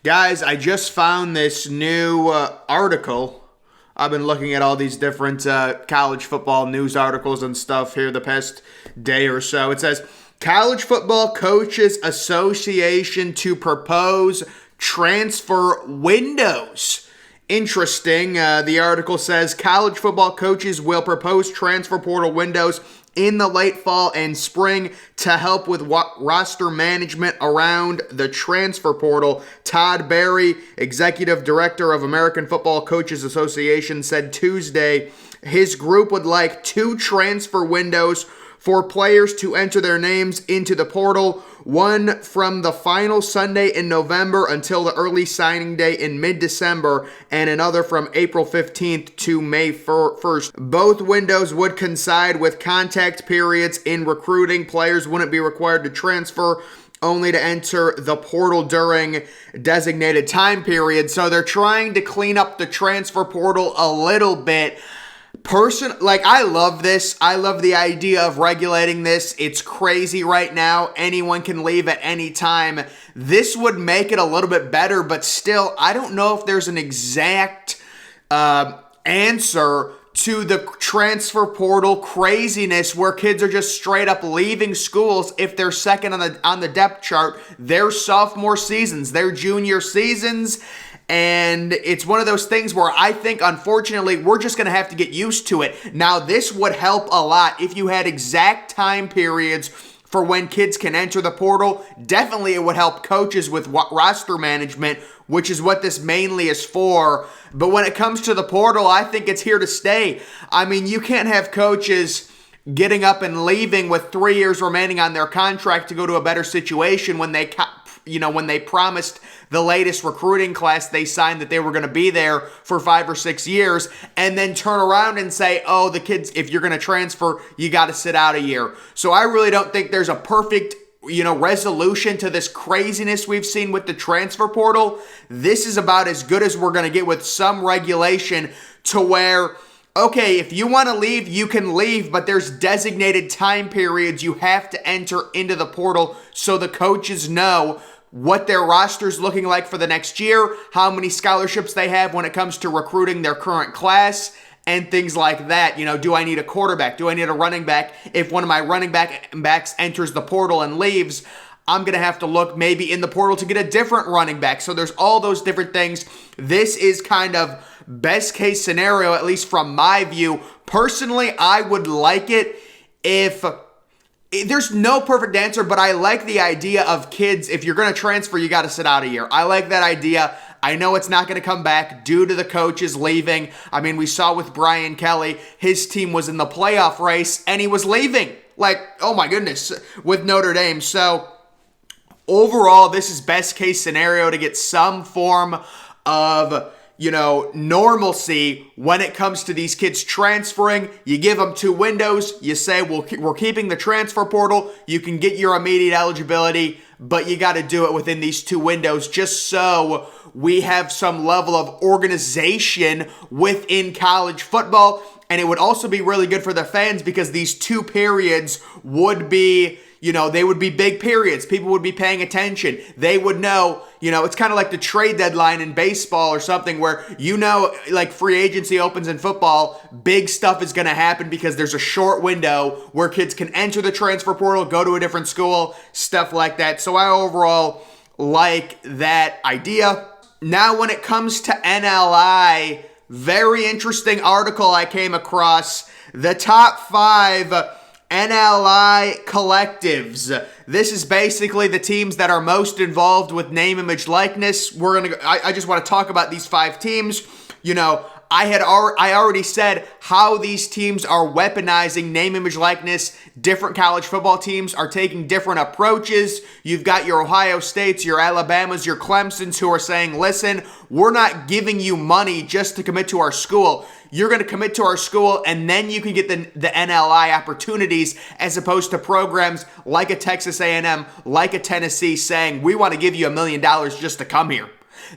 Guys, I just found this new article. I've been looking at all these different college football news articles and stuff here the past day or so. It says, College Football Coaches Association to propose transfer windows. Interesting. The article says college football coaches will propose transfer portal windows in the late fall and spring to help with roster management around the transfer portal. Todd Berry, executive director of American Football Coaches Association, said Tuesday his group would like 2 transfer windows for players to enter their names into the portal, one from the final Sunday in November until the early signing day in mid-December, and another from April 15th to May 1st. Both windows would coincide with contact periods in recruiting. Players wouldn't be required to transfer, only to enter the portal during designated time periods. So they're trying to clean up the transfer portal a little bit. I love this. I love the idea of regulating this. It's crazy right now. Anyone can leave at any time. This would make it a little bit better, but still, I don't know if there's an exact answer to the transfer portal craziness where kids are just straight up leaving schools if they're second on the depth chart, their sophomore seasons, their junior seasons. And it's one of those things where I think, unfortunately, we're just going to have to get used to it. Now, this would help a lot if you had exact time periods for when kids can enter the portal. Definitely, it would help coaches with roster management, which is what this mainly is for. But when it comes to the portal, I think it's here to stay. I mean, you can't have coaches getting up and leaving with 3 years remaining on their contract to go to a better situation when they promised the latest recruiting class they signed that they were going to be there for 5 or 6 years, and then turn around and say, oh, the kids, if you're going to transfer, you got to sit out a year. So I really don't think there's a perfect resolution to this craziness we've seen with the transfer portal. This is about as good as we're going to get with some regulation to where, okay, if you want to leave, you can leave, but there's designated time periods you have to enter into the portal so the coaches know what their roster's looking like for the next year, how many scholarships they have when it comes to recruiting their current class, and things like that. Do I need a quarterback? Do I need a running back? If one of my running backs enters the portal and leaves, I'm going to have to look maybe in the portal to get a different running back. So there's all those different things. This is kind of best case scenario, at least from my view. Personally, I would like it if there's no perfect answer, but I like the idea of kids, if you're going to transfer, you got to sit out a year. I like that idea. I know it's not going to come back due to the coaches leaving. I mean, we saw with Brian Kelly, his team was in the playoff race and he was leaving. Oh my goodness, with Notre Dame. So overall, this is best case scenario to get some form of normalcy when it comes to these kids transferring. You give them 2 windows. You say, we're keeping the transfer portal. You can get your immediate eligibility, but you got to do it within these 2 windows just so we have some level of organization within college football. And it would also be really good for the fans because these 2 periods would be, they would be big periods. People would be paying attention. They would know, it's kind of like the trade deadline in baseball or something where, like free agency opens in football, big stuff is going to happen because there's a short window where kids can enter the transfer portal, go to a different school, stuff like that. So I overall like that idea. Now, when it comes to NLI, very interesting article I came across. The top 5 NLI collectives. This is basically the teams that are most involved with name, image, likeness. I just want to talk about these 5 teams. I already said how these teams are weaponizing name, image, likeness. Different college football teams are taking different approaches. You've got your Ohio States, your Alabamas, your Clemsons who are saying, listen, we're not giving you money just to commit to our school. You're going to commit to our school, and then you can get the NLI opportunities as opposed to programs like a Texas A&M, like a Tennessee saying, we want to give you $1 million just to come here.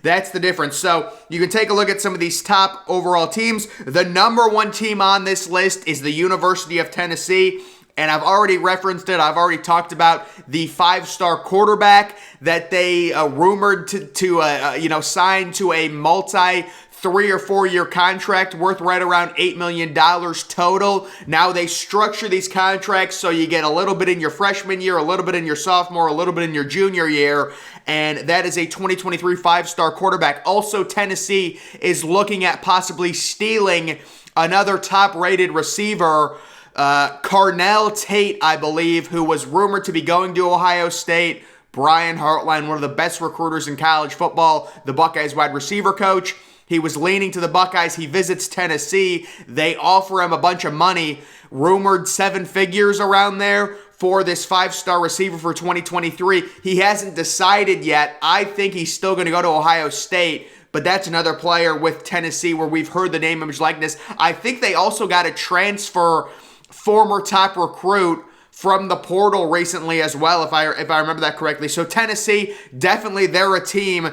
That's the difference. So you can take a look at some of these top overall teams. The number 1 team on this list is the University of Tennessee. And I've already referenced it. I've already talked about the 5-star quarterback that they rumored to sign to a multi 3 or 4 year contract worth right around $8 million total. Now they structure these contracts so you get a little bit in your freshman year, a little bit in your sophomore, a little bit in your junior year, and that is a 2023 5-star quarterback. Also, Tennessee is looking at possibly stealing another top-rated receiver, Carnell Tate, I believe, who was rumored to be going to Ohio State. Brian Hartline, one of the best recruiters in college football, the Buckeyes wide receiver coach. He was leaning to the Buckeyes. He visits Tennessee. They offer him a bunch of money, rumored 7 figures around there for this 5-star receiver for 2023. He hasn't decided yet. I think he's still going to go to Ohio State, but that's another player with Tennessee where we've heard the name, image, likeness. I think they also got a transfer former top recruit from the portal recently as well, if I remember that correctly. So Tennessee, definitely they're a team.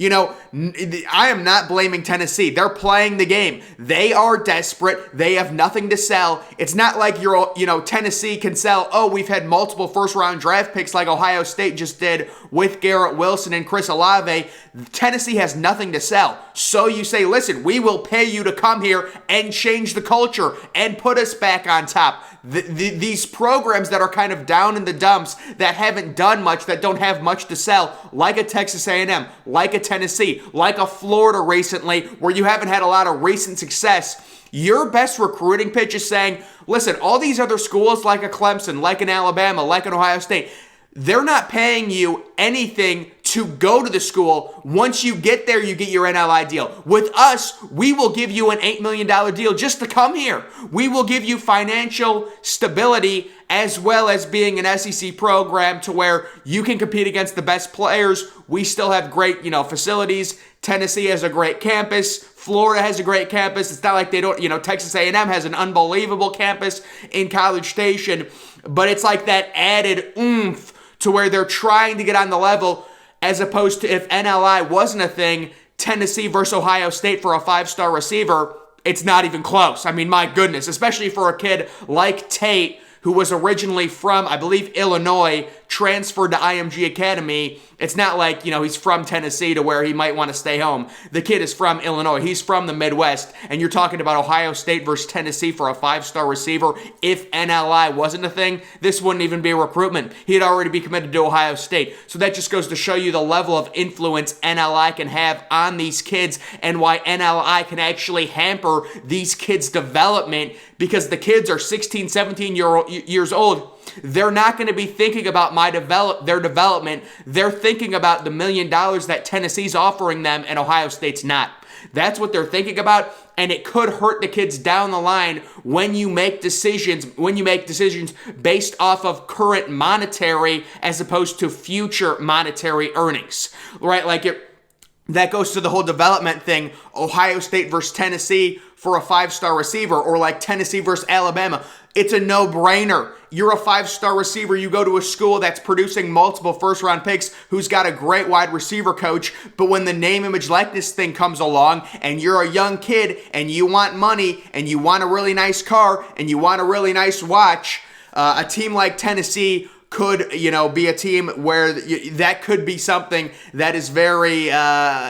I am not blaming Tennessee. They're playing the game. They are desperate. They have nothing to sell. It's not like Tennessee can sell, we've had multiple first-round draft picks like Ohio State just did with Garrett Wilson and Chris Olave. Tennessee has nothing to sell. So you say, listen, we will pay you to come here and change the culture and put us back on top. These programs that are kind of down in the dumps, that haven't done much, that don't have much to sell, like a Texas A&M, like a Tennessee, like a Florida recently, where you haven't had a lot of recent success, your best recruiting pitch is saying, listen, all these other schools like a Clemson, like an Alabama, like an Ohio State, they're not paying you anything to go to the school. Once you get there, you get your NLI deal. With us, we will give you an $8 million deal just to come here. We will give you financial stability as well as being an SEC program to where you can compete against the best players. We still have great, facilities. Tennessee has a great campus. Florida has a great campus. It's not like they don't, Texas A&M has an unbelievable campus in College Station, but it's like that added oomph to where they're trying to get on the level, as opposed to if NLI wasn't a thing, Tennessee versus Ohio State for a 5-star receiver, it's not even close. I mean, my goodness, especially for a kid like Tate, who was originally from, I believe, Illinois, transferred to IMG Academy. It's not like, he's from Tennessee to where he might want to stay home. The kid is from Illinois. He's from the Midwest. And you're talking about Ohio State versus Tennessee for a 5-star receiver. If NLI wasn't a thing, this wouldn't even be a recruitment. He'd already be committed to Ohio State. So that just goes to show you the level of influence NLI can have on these kids and why NLI can actually hamper these kids' development, because the kids are 16, 17 years old. They're not going to be thinking about their development. They're thinking about the $1 million that Tennessee's offering them and Ohio State's not. That's what they're thinking about, and it could hurt the kids down the line when you make decisions based off of current monetary as opposed to future monetary earnings, right? That goes to the whole development thing. Ohio State versus Tennessee for a 5-star receiver, or like Tennessee versus Alabama. It's a no-brainer. You're a 5-star receiver. You go to a school that's producing multiple first-round picks, who's got a great wide receiver coach, but when the name, image, likeness thing comes along and you're a young kid and you want money and you want a really nice car and you want a really nice watch, a team like Tennessee could, be a team where that could be something that is very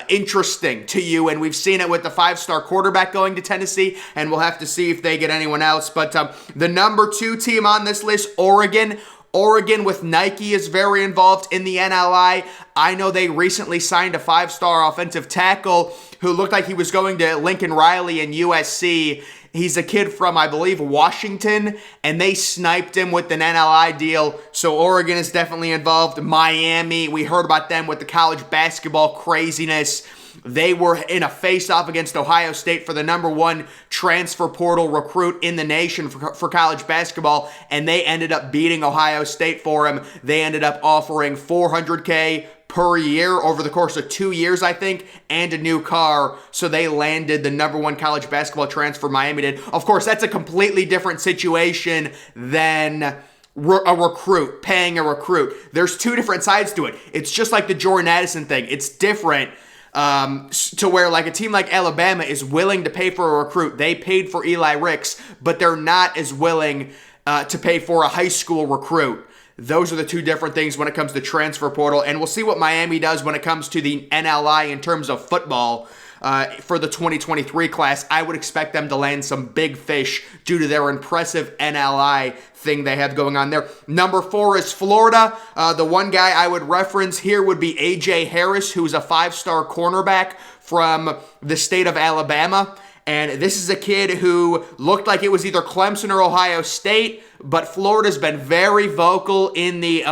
interesting to you. And we've seen it with the 5-star quarterback going to Tennessee, and we'll have to see if they get anyone else. But the number 2 team on this list, Oregon with Nike is very involved in the NLI. I know they recently signed a 5-star offensive tackle who looked like he was going to Lincoln Riley and USC. He's a kid from, I believe, Washington, and they sniped him with an NLI deal. So Oregon is definitely involved. Miami, we heard about them with the college basketball craziness. They were in a face-off against Ohio State for the number 1 transfer portal recruit in the nation for college basketball, and they ended up beating Ohio State for him. They ended up offering $400K per year over the course of 2 years, I think, and a new car. So they landed the number 1 college basketball transfer Miami did. Of course, that's a completely different situation than a recruit, paying a recruit. There's 2 different sides to it. It's just like the Jordan Addison thing. It's different. To where like a team like Alabama is willing to pay for a recruit. They paid for Eli Ricks, but they're not as willing to pay for a high school recruit. Those are the two different things when it comes to transfer portal. And we'll see what Miami does when it comes to the NLI in terms of football. For the 2023 class, I would expect them to land some big fish due to their impressive NLI thing they have going on there. Number 4 is Florida. The one guy I would reference here would be A.J. Harris, who's a 5-star cornerback from the state of Alabama. And this is a kid who looked like it was either Clemson or Ohio State, but Florida's been very vocal in the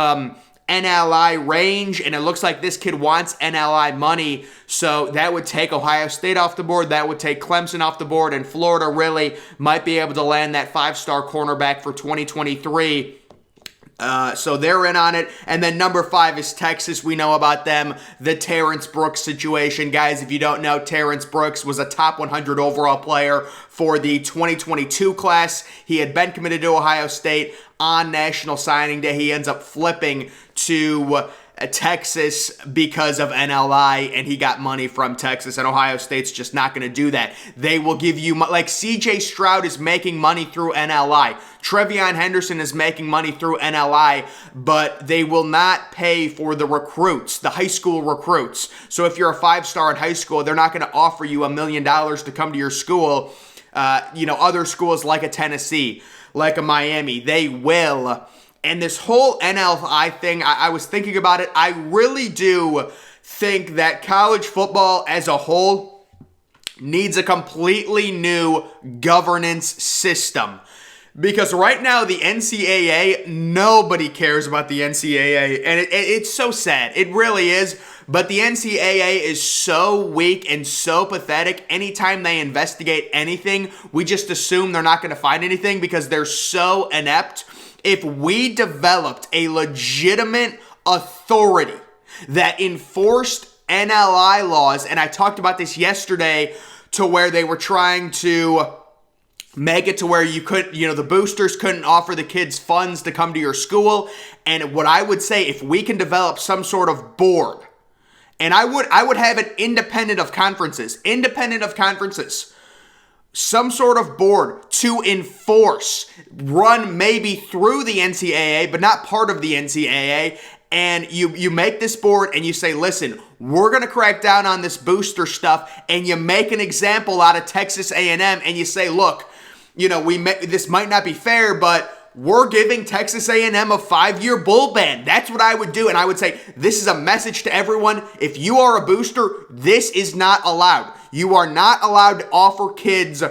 NLI range, and it looks like this kid wants NLI money, so that would take Ohio State off the board, that would take Clemson off the board, and Florida really might be able to land that 5-star cornerback for 2023. So they're in on it. And then number 5 is Texas. We know about them. The Terrence Brooks situation. Guys, if you don't know, Terrence Brooks was a top 100 overall player for the 2022 class. He had been committed to Ohio State on National Signing Day. He ends up flipping to Texas because of NLI, and he got money from Texas, and Ohio State's just not going to do that. They will give you, like CJ Stroud is making money through NLI. Trevion Henderson is making money through NLI, but they will not pay for the recruits, the high school recruits. So if you're a 5-star in high school, they're not going to offer you $1 million to come to your school. Other schools like a Tennessee, like a Miami, they will. And this whole NLI thing, I was thinking about it. I really do think that college football as a whole needs a completely new governance system. Because right now, the NCAA, nobody cares about the NCAA. And it's so sad. It really is. But the NCAA is so weak and so pathetic. Anytime they investigate anything, we just assume they're not going to find anything because they're so inept. If we developed a legitimate authority that enforced NLI laws, and I talked about this yesterday, to where they were trying to make it to where you could, the boosters couldn't offer the kids funds to come to your school. And what I would say, if we can develop some sort of board, and I would have it independent of conferences, some sort of board to enforce, run maybe through the NCAA, but not part of the NCAA. And you make this board and you say, listen, we're going to crack down on this booster stuff. And you make an example out of Texas A&M and you say, look, this might not be fair, but we're giving Texas A&M a 5-year bull ban. That's what I would do. And I would say, this is a message to everyone. If you are a booster, this is not allowed. You are not allowed to offer kids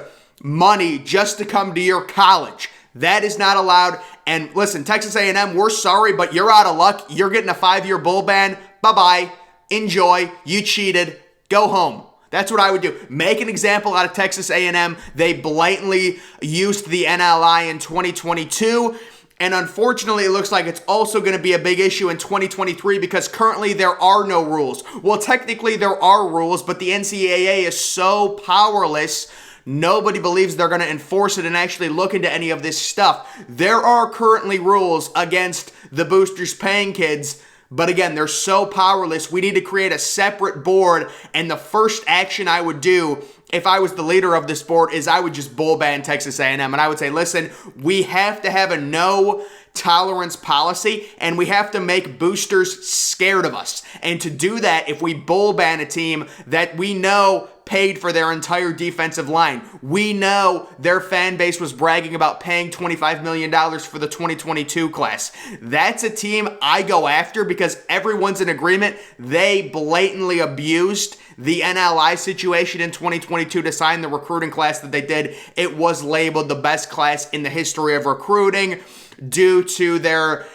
money just to come to your college. That is not allowed. And listen, Texas A&M, we're sorry, but you're out of luck. You're getting a 5-year bull ban. Bye-bye. Enjoy. You cheated. Go home. That's what I would do. Make an example out of Texas A&M. They blatantly used the NLI in 2022. And unfortunately, it looks like it's also going to be a big issue in 2023 because currently there are no rules. Well, technically there are rules, but the NCAA is so powerless, nobody believes they're going to enforce it and actually look into any of this stuff. There are currently rules against the boosters paying kids, but again, they're so powerless. We need to create a separate board, and the first action I would do if I was the leader of this board is I would just bull ban Texas A&M, and I would say, listen, we have to have a no tolerance policy, and we have to make boosters scared of us. And to do that, if we bull ban a team that we know paid for their entire defensive line, we know their fan base was bragging about paying $25 million for the 2022 class. That's a team I go after because everyone's in agreement. They blatantly abused the NLI situation in 2022 to sign the recruiting class that they did. It was labeled the best class in the history of recruiting due to their,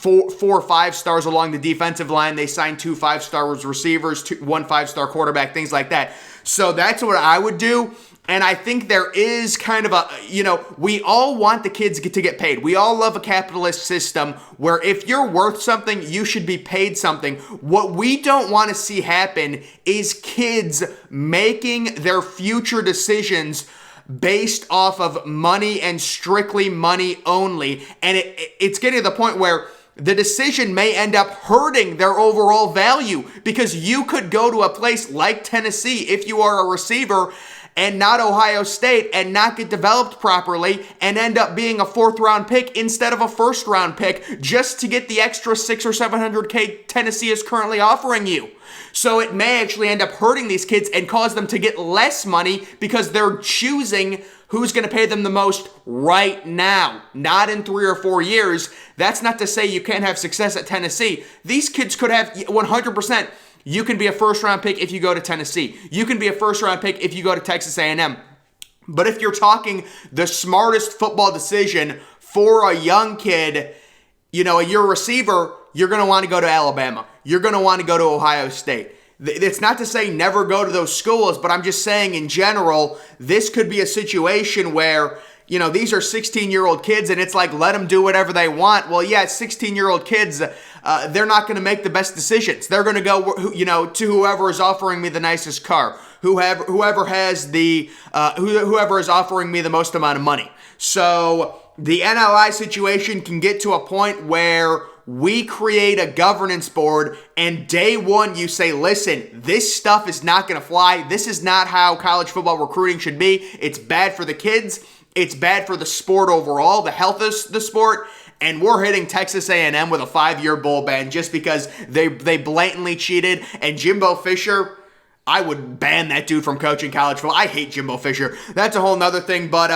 4 or 5 stars along the defensive line. They signed 2 5-star receivers, 1 5-star quarterback, things like that. So that's what I would do. And I think there is kind of a, we all want the kids to get paid. We all love a capitalist system where if you're worth something, you should be paid something. What we don't want to see happen is kids making their future decisions based off of money and strictly money only. And it's getting to the point where the decision may end up hurting their overall value because you could go to a place like Tennessee if you are a receiver and not Ohio State and not get developed properly and end up being a 4th-round pick instead of a 1st-round pick just to get the extra 600 or 700K Tennessee is currently offering you. So it may actually end up hurting these kids and cause them to get less money because they're choosing who's going to pay them the most right now, not in 3 or 4 years. That's not to say you can't have success at Tennessee. These kids could have 100%. You can be a 1st-round pick if you go to Tennessee. You can be a 1st-round pick if you go to Texas A&M. But if you're talking the smartest football decision for a young kid, you're a receiver, you're going to want to go to Alabama. You're going to want to go to Ohio State. It's not to say never go to those schools, but I'm just saying in general, this could be a situation where, these are 16-year-old kids and it's like, let them do whatever they want. Well, yeah, 16-year-old kids, they're not going to make the best decisions. They're going to go, to whoever is offering me the nicest car, whoever is offering me the most amount of money. So the NLI situation can get to a point where we create a governance board and day one you say, listen, this stuff is not going to fly. This is not how college football recruiting should be. It's bad for the kids. It's bad for the sport overall, the health of the sport. And we're hitting Texas A&M with a 5-year bowl ban just because they blatantly cheated. And Jimbo Fisher, I would ban that dude from coaching college football. I hate Jimbo Fisher. That's a whole nother thing. But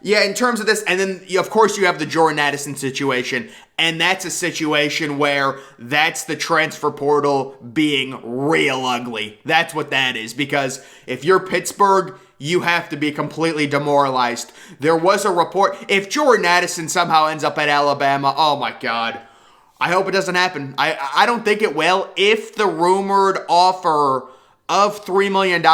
yeah, in terms of this, and then of course you have the Jordan Addison situation. And that's a situation where that's the transfer portal being real ugly. That's what that is. Because if you're Pittsburgh, you have to be completely demoralized. There was a report, if Jordan Addison somehow ends up at Alabama, oh my God. I hope it doesn't happen. I don't think it will. If the rumored offer of $3 million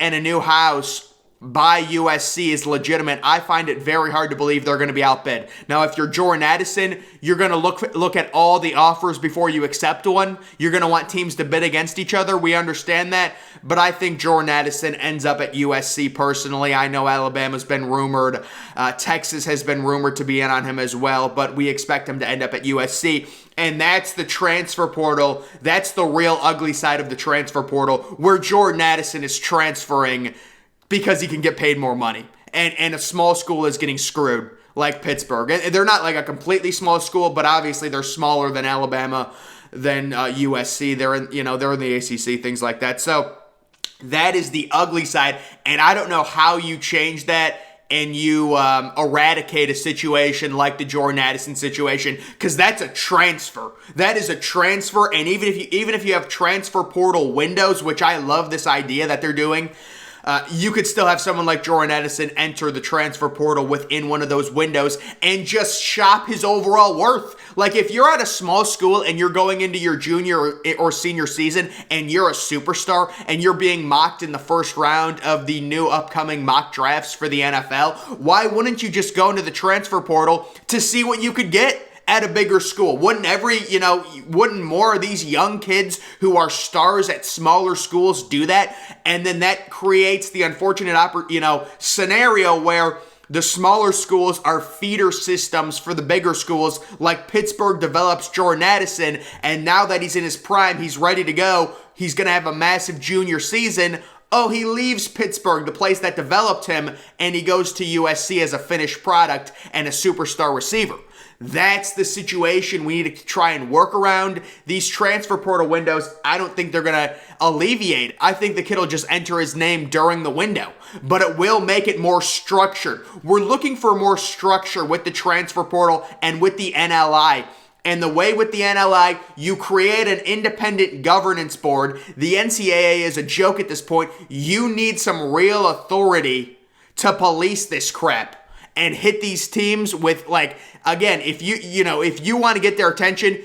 and a new house by USC is legitimate, I find it very hard to believe they're going to be outbid. Now, if you're Jordan Addison, you're going to look at all the offers before you accept one. You're going to want teams to bid against each other. We understand that. But I think Jordan Addison ends up at USC personally. I know Alabama's been rumored. Texas has been rumored to be in on him as well. But we expect him to end up at USC. And that's the transfer portal. That's the real ugly side of the transfer portal, where Jordan Addison is transferring because he can get paid more money. And a small school is getting screwed, like Pittsburgh. And they're not like a completely small school, but obviously they're smaller than Alabama, than USC. They're in the ACC, things like that. So that is the ugly side. And I don't know how you change that and you eradicate a situation like the Jordan Addison situation, because that's a transfer. That is a transfer. And even if you have transfer portal windows, which I love this idea that they're doing, you could still have someone like Jordan Addison enter the transfer portal within one of those windows and just shop his overall worth. Like if you're at a small school and you're going into your junior or senior season and you're a superstar and you're being mocked in the 1st round of the new upcoming mock drafts for the NFL, why wouldn't you just go into the transfer portal to see what you could get at a bigger school? Wouldn't more of these young kids who are stars at smaller schools do that? And then that creates the unfortunate scenario where the smaller schools are feeder systems for the bigger schools, like Pittsburgh develops Jordan Addison, and now that he's in his prime, he's ready to go, he's going to have a massive junior season. Oh, he leaves Pittsburgh, the place that developed him, and he goes to USC as a finished product and a superstar receiver. That's the situation we need to try and work around. These transfer portal windows, I don't think they're going to alleviate. I think the kid will just enter his name during the window, but it will make it more structured. We're looking for more structure with the transfer portal and with the NLI. And the way with the NLI, you create an independent governance board. The NCAA is a joke at this point. You need some real authority to police this crap and hit these teams with, like, again, if you want to get their attention,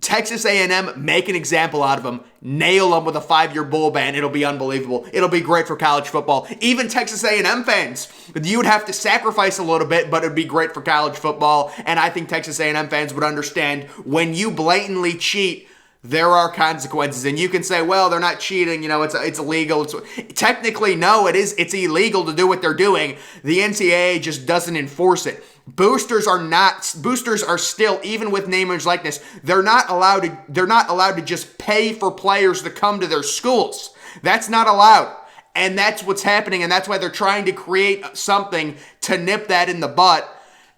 Texas A&M, make an example out of them. Nail them with a 5-year bowl ban. It'll be unbelievable. It'll be great for college football. Even Texas A&M fans, you would have to sacrifice a little bit, but it'd be great for college football. And I think Texas A&M fans would understand when you blatantly cheat, there are consequences. And you can say, well, they're not cheating, it's illegal. Technically, no, it's illegal to do what they're doing. The NCAA just doesn't enforce it. Boosters are still, even with name, image, likeness, they're not allowed to just pay for players to come to their schools. That's not allowed. And that's what's happening, and that's why they're trying to create something to nip that in the butt,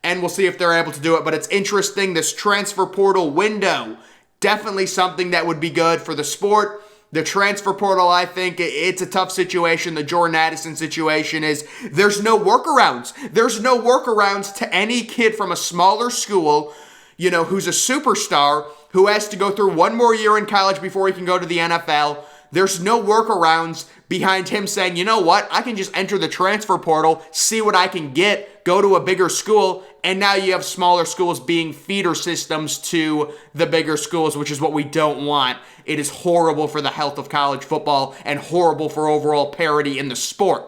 and we'll see if they're able to do it. But it's interesting, this transfer portal window, definitely something that would be good for the sport. The transfer portal, I think, it's a tough situation. The Jordan Addison situation is there's no workarounds. There's no workarounds to any kid from a smaller school, you know, who's a superstar, who has to go through one more year in college before he can go to the NFL. There's no workarounds behind him saying, you know what, I can just enter the transfer portal, see what I can get, go to a bigger school, and now you have smaller schools being feeder systems to the bigger schools, which is what we don't want. It is horrible for the health of college football and horrible for overall parity in the sport.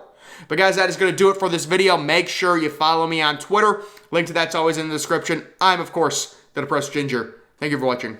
But guys, that is going to do it for this video. Make sure you follow me on Twitter. Link to that's always in the description. I'm, of course, the Depressed Ginger. Thank you for watching.